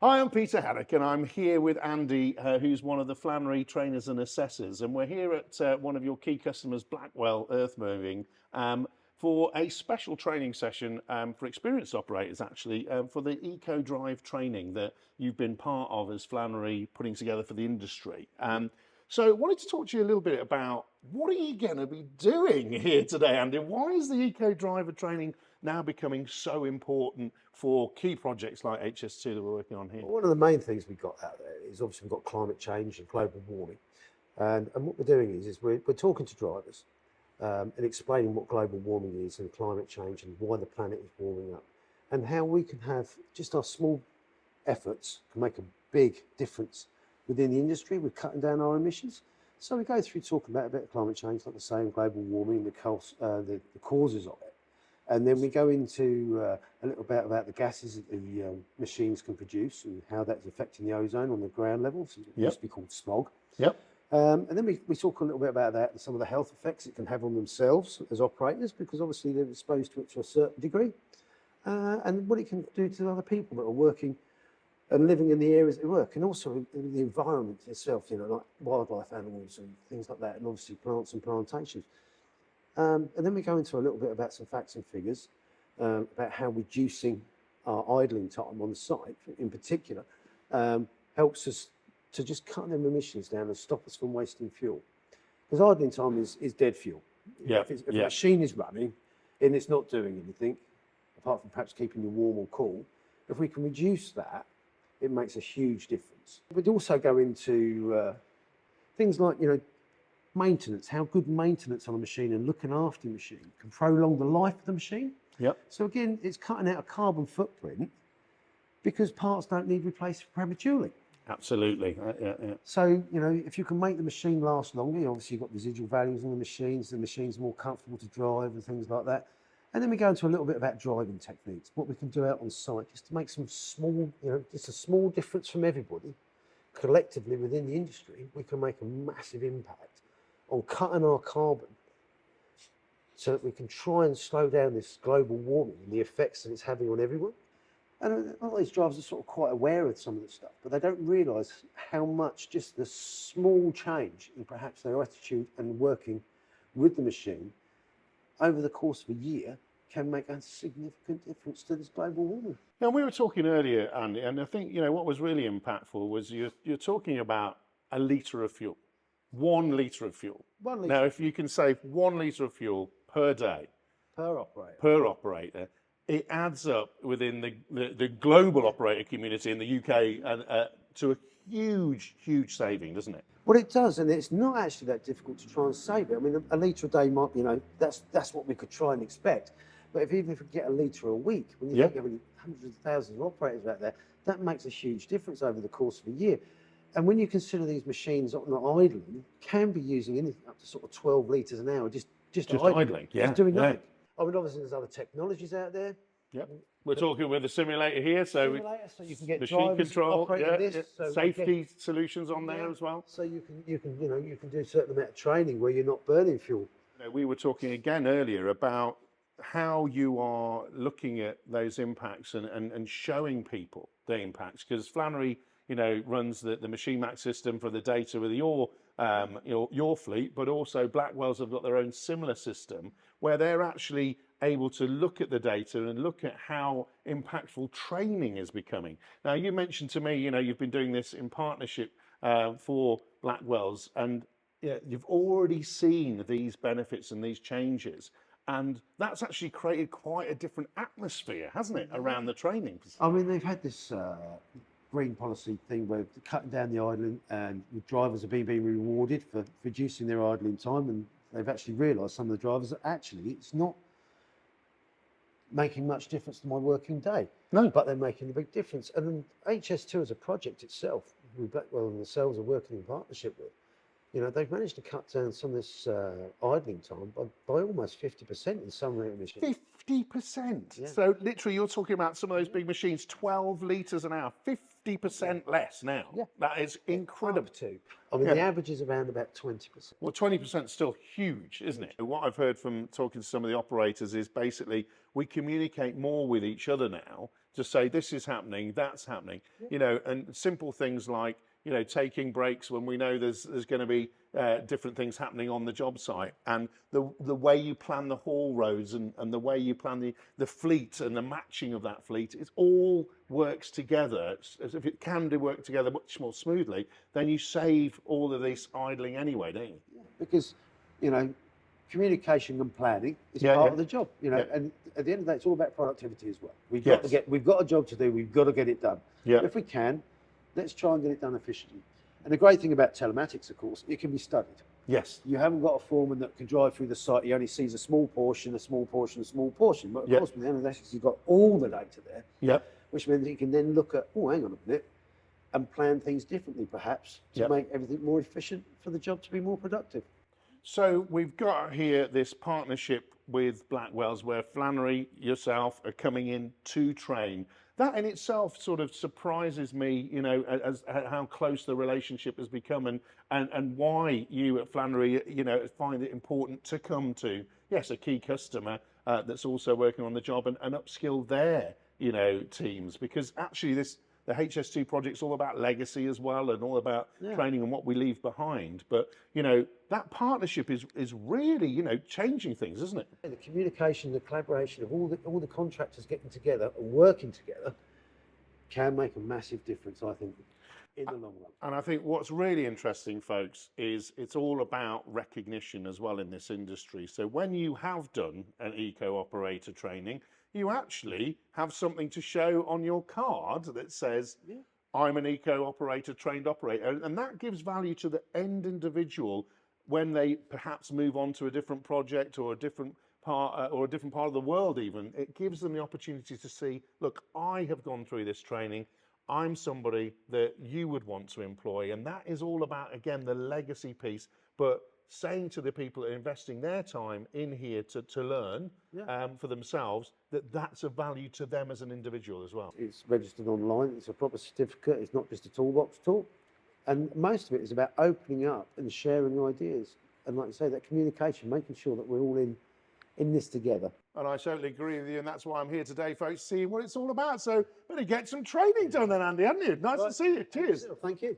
Hi, I'm Peter Haddock, and I'm here with Andy, who's one of the Flannery trainers and assessors. And we're here at one of your key customers, Blackwell Earthmoving, for a special training session for experienced operators, actually, for the Eco Drive training that you've been part of as Flannery putting together for the industry. So I wanted to talk to you a little bit about what are you going to be doing here today, Andy? Why is the Eco Driver training now becoming so important for key projects like HS2 that we're working on here? Well, one of the main things we've got out there is obviously we've got climate change and global warming. And what we're doing is we're talking to drivers and explaining what global warming is and climate change and why the planet is warming up and how we can have just our small efforts can make a big difference within the industry with cutting down our emissions. So we go through talking about a bit of climate change, like I say, and global warming, the causes of it. And then we go into a little bit about the gases that the machines can produce and how that's affecting the ozone on the ground level. So it used to be called smog. Yep. And then we talk a little bit about that and some of the health effects it can have on themselves as operators, because obviously they're exposed to it to a certain degree. And what it can do to other people that are working and living in the areas they work, and also in the environment itself, you know, like wildlife animals and things like that, and obviously plants and plantations. And then we go into a little bit about some facts and figures about how reducing our idling time on the site, in particular, helps us to just cut them emissions down and stop us from wasting fuel. Because idling time is dead fuel. Yeah. If a machine is running and it's not doing anything, apart from perhaps keeping you warm or cool, if we can reduce that, it makes a huge difference. We'd also go into things like, you know, maintenance, how good maintenance on a machine and looking after the machine can prolong the life of the machine. Yep. So again, it's cutting out a carbon footprint because parts don't need replaced prematurely. Absolutely. Yeah. So, you know, if you can make the machine last longer, obviously you've got residual values on the machine's more comfortable to drive and things like that. And then we go into a little bit about driving techniques, what we can do out on site, just to make some small, you know, just a small difference from everybody. Collectively within the industry, we can make a massive impact on cutting our carbon so that we can try and slow down this global warming and the effects that it's having on everyone. And a lot of these drivers are sort of quite aware of some of this stuff, but they don't realise how much just the small change in perhaps their attitude and working with the machine over the course of a year can make a significant difference to this global warming. Now, we were talking earlier, Andy, and I think, you know, what was really impactful was you're talking about a litre of fuel. 1 litre of fuel. 1 litre. Now, if you can save 1 litre of fuel per day, per operator, it adds up within the global operator community in the UK to a huge saving, doesn't it? Well, it does, and it's not actually that difficult to try and save it. I mean, a litre a day might, you know, that's what we could try and expect. But even if we get a litre a week, when you think of hundreds of thousands of operators out there, that makes a huge difference over the course of a year. And when you consider these machines not idling, can be using anything up to sort of 12 litres an hour, just idling, just doing nothing. I mean, obviously there's other technologies out there. Yep. We're talking with a simulator here, so you can get machine control, So safety solutions on there as well. So you can do a certain amount of training where you're not burning fuel. You know, we were talking again earlier about how you are looking at those impacts and showing people the impacts, because Flannery, you know, runs the Machine Max system for the data with your fleet, but also Blackwell's have got their own similar system where they're actually able to look at the data and look at how impactful training is becoming. Now, you mentioned to me, you know, you've been doing this in partnership for Blackwell's, and you've already seen these benefits and these changes. And that's actually created quite a different atmosphere, hasn't it, around the training? I mean, they've had this green policy thing where they're cutting down the idling, and the drivers are being rewarded for reducing their idling time, and they've actually realised, some of the drivers, that actually it's not making much difference to my working day. No. But they're making a big difference. And then HS2 as a project itself, who Blackwell and themselves are working in partnership with, you know, they've managed to cut down some of this idling time by almost 50% in some machines. 50%? Yeah. So literally you're talking about some of those big machines, 12 litres an hour, 50% less now. Yeah. That is incredible. I mean, the average is around about 20%. Well, 20% is still huge, isn't it? What I've heard from talking to some of the operators is basically we communicate more with each other now to say this is happening, that's happening, you know, and simple things like, you know, taking breaks when we know there's going to be different things happening on the job site, and the way you plan the haul roads and the way you plan the fleet and the matching of that fleet, it all works together. As if it can do work together much more smoothly, then you save all of this idling anyway, don't you? Yeah, because, you know, communication and planning is part of the job, you know, and at the end of the day, it's all about productivity as well. We've got a job to do, we've got to get it done. Yeah. If we can, let's try and get it done efficiently. And the great thing about telematics, of course, it can be studied. Yes. You haven't got a foreman that can drive through the site, he only sees a small portion, a small portion, a small portion. But of course, with the analytics, you've got all the data there. Yep. Which means you can then look at, oh, hang on a minute, and plan things differently, perhaps, to make everything more efficient for the job to be more productive. So we've got here this partnership with Blackwell's where Flannery, yourself, are coming in to train. That in itself sort of surprises me, you know, as how close the relationship has become, and why you at Flannery, you know, find it important to come to, yes, a key customer that's also working on the job and upskill their, you know, teams, because actually the HS2 project's all about legacy as well, and all about training and what we leave behind. But, you know, that partnership is really, you know, changing things, isn't it? The communication, the collaboration of all the contractors getting together and working together can make a massive difference, I think, in the long run. And I think what's really interesting, folks, is it's all about recognition as well in this industry. So when you have done an eco-operator training, you actually have something to show on your card that says, I'm an eco-operator, trained operator. And that gives value to the end individual when they perhaps move on to a different project or a different part of the world even. It gives them the opportunity to see, look, I have gone through this training. I'm somebody that you would want to employ. And that is all about, again, the legacy piece, but saying to the people that are investing their time in here to learn for themselves, that that's of value to them as an individual as well. It's registered online, it's a proper certificate, it's not just a toolbox tool. And most of it is about opening up and sharing ideas. And like you say, that communication, making sure that we're all in this together. And I totally agree with you, and that's why I'm here today, folks, seeing what it's all about. So better get some training done then, Andy, haven't you? Nice to see you. Cheers. Thank you.